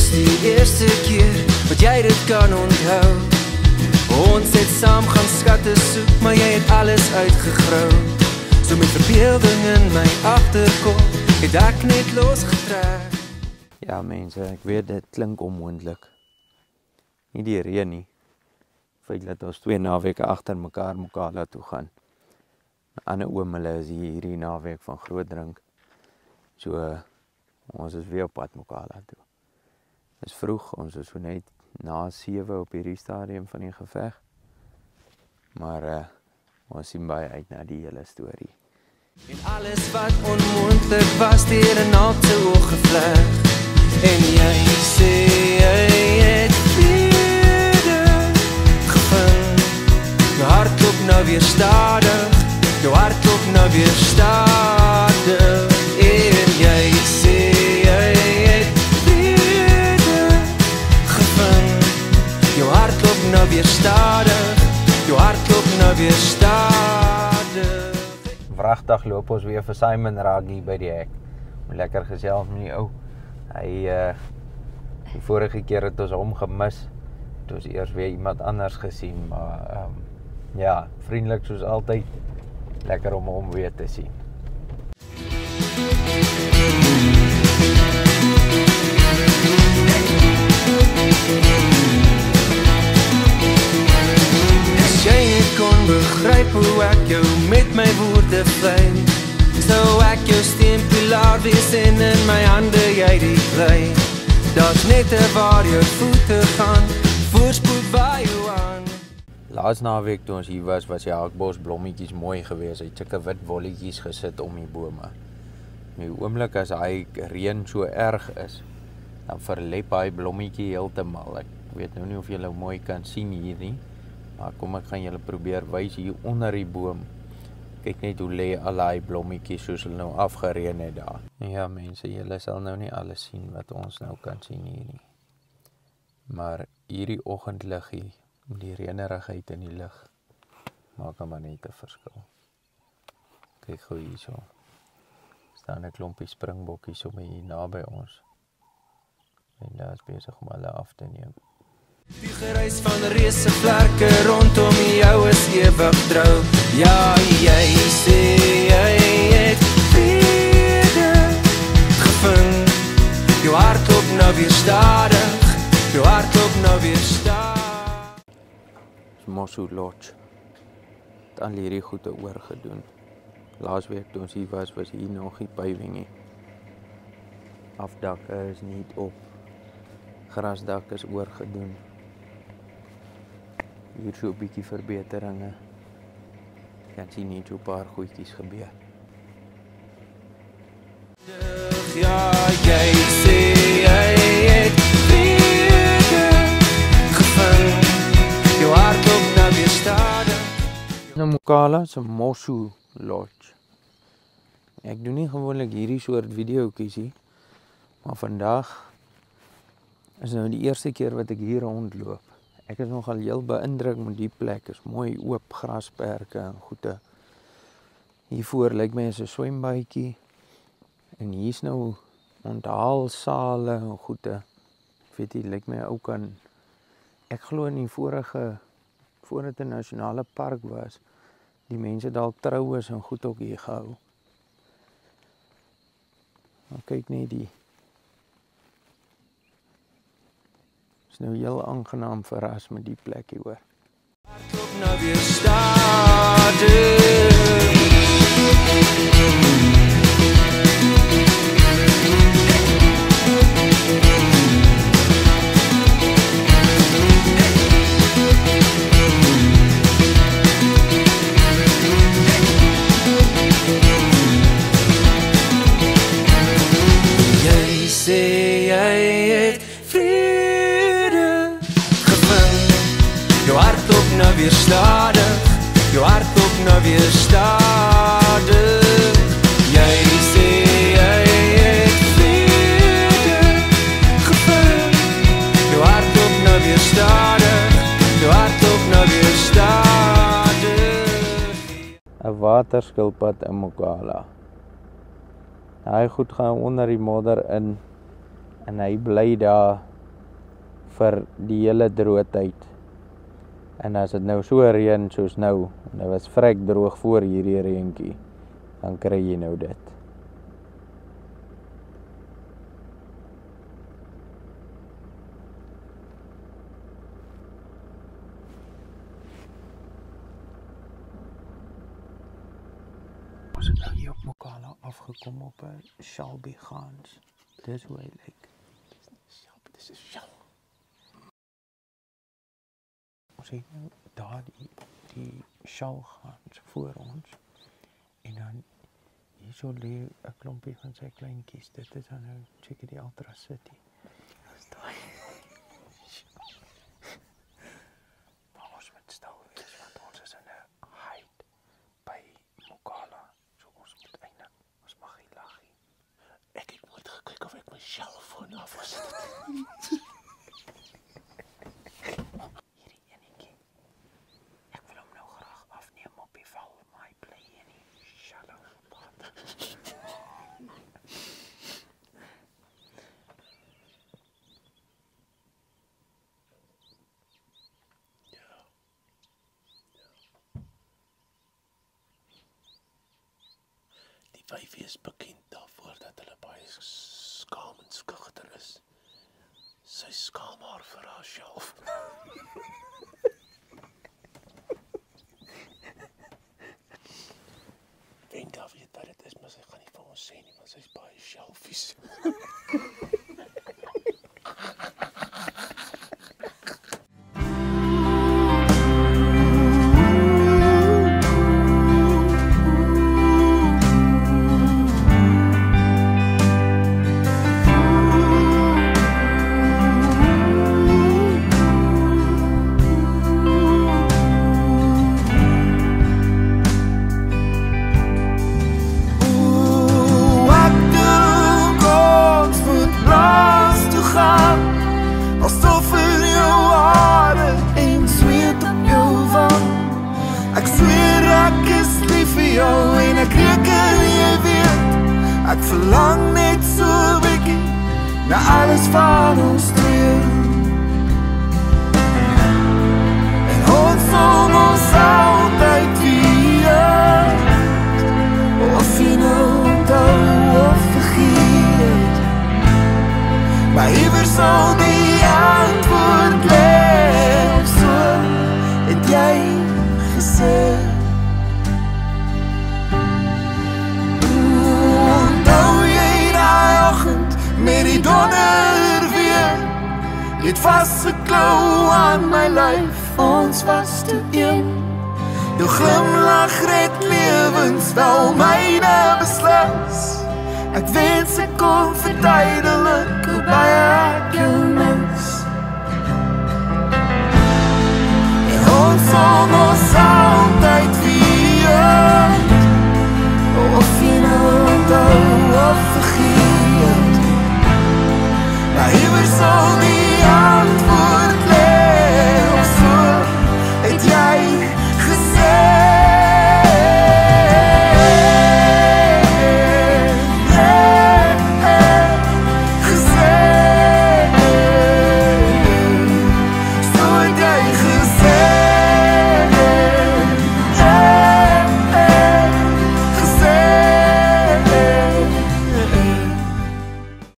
is die eerste keer wat jy dit kan onthou. Ons het saam gaan skatte soek, maar jy het alles uitgegrou. So met verbeelding in my agterkop het ek net losgetrek. Ja mense, ek weet dit klink onmoontlik. Nie die reën nie. Feit dat ons 2 naweke agter mekaar Mokala toe gaan. 'n Ander oom hulle is hierdie naweek van Grootdrink. So ons is weer op pad Mokala toe. Dit is vroeg, ons is so net na 7 op hierdie stadium van die geveg. Maar ons sien baie uit na die hele storie. En alles wat onmoontlik was, deur 'n naakte oog gevleg. En jy sê jy het vrede gevind. Jou hart klop nou weer stadig, jou hart klop nou weer stadig. En jy sê jy het vrede gevind. Jou hart klop nou weer stadig, jou hart klop nou weer stadig. Wragtig loop ons weer vir Simon Raggie by die hek. Lekker gesels met die ou. Die vorige keer het ons hom gemis. Het ons eers weer iemand anders gesien, maar ja, vriendelik soos altyd. Lekker om hom weer te sien. As jy nie kon begryp hoe ek jou met my woorde vlei, sou ek jou steunpilaar wees en in my hande jy die klei. Daar's net waar jou voete gaan, voorspoed by jou aan. Laas naweek toe ons hier was die hakbos blommetjies mooi gewees. Hy het sulke wit wolletjies gesit om die bome. Die oomblik as hy reën so erg is, dan verlep hy blommetjie heeltemal. Ek weet nou nie of julle mooi kan sien hier nie, maar kom ek gaan julle probeer wys hier onder die boom. Kyk net hoe lê al die blommetjies soos hulle nou afgereën het daar. Ja mense, julle sal nou nie alles sien wat ons nou kan sien hier nie. Maar hierdie oggendliggie, die reënerigheid in die lig, maak maar net 'n verskil. Kyk gou hierso. Staan 'n klompie springbokkies sommer hier naby ons. En daar is besig om hulle af te neem. Die gereis van reuse vlerke rondom jou is ewig trou. Ja, jy sê jy het vrede gevind. Jou hart klop nou weer stadig, jou hart klop nou weer stadig. Mosu Lodge. Het al hierdie goede oorgedoen. Laasweek toe ons hier was hier nog nie paving nie. Afdakke is nie op. Grasdak is oorgedoen. Hier so 'n bietjie verbeteringe. Kan sien net so 'n paar goedjies gebeur. Ja, jy sê jy het vrede gevind. Jou hart klop nou weer stadig. Nou Mokala se Mosu Lodge. Ek doen nie gewoonlik hierdie soort videoetjies nie, maar vandag is nou die eerste keer wat ek hier rondloop. Ek is nogal heel beïndruk met die plek. Is mooi oop grasperke en goede. Hiervoor lyk my as 'n swembaadjie. En hier's nou onthaalsale en goede. Weet jy, lyk my ou kan. Ek glo in die voor dit 'n nasionale park was, die mense dalk troues en goed ook hier gehou. Maar kyk net die. Is nou heel aangenaam verras met die plekkie hoor. Klop nou weer stadig. Jy sê jy het vrede gevind. Jou hart klop nou weer stadig, jou hart klop nou weer stadig. Jy sê jy het vrede gevind. Jou hart klop nou weer stadig, jou hart klop nou weer stadig. 'n Waterskilpad in Mokala. Hy goed gaan onder die modder in en hy bly daar vir die hele droë tyd. En as dit nou so reën soos nou, en dit was vrek droog voor hierdie reentjie, dan kry jy nou dit. Ons het nou hier op Mokala afgekom op 'n Shelby Gans. Dis hoe hy lyk. Dis 'n Shelby. Ons het nou daar die Shelby Gans voor ons. En dan hierso lê 'n klompie van sy kleintjies. Dit is dan nou seker die Ultra City. Dis daai. Maar ons moet stil wees want ons is in 'n hide by Mokala. So ons moet eintlik, ons mag nie lag nie. Ek het nooit gekyk of ek my selfoon af was. Hierdie enetjie. Ek wil hom nou graag afneem op die val, maar hy bly hier nie. Shallow pad. Die wyfie is bekend daarvoor dat hulle baie skaam en skugter is. Sy skaam haar vir haarself. Denk daar weet dat dit is, maar sy gaan nie vir ons sê nie, want sy is baie selfies. Ek verlang net so bietjie na alles van ons twee. En ons sal ons altyd weer. Of jy nou onthou of vergeet, maar iewers sal die antwoord lê. Of so het jy gesê. Met die donder weer, het vasgeklou aan my lyf, ons was toe een. Jou glimlach red lewens, wel myne beslis. Ek wens ek kon verduidelik hoe baie ek jou mis. En ons sal ons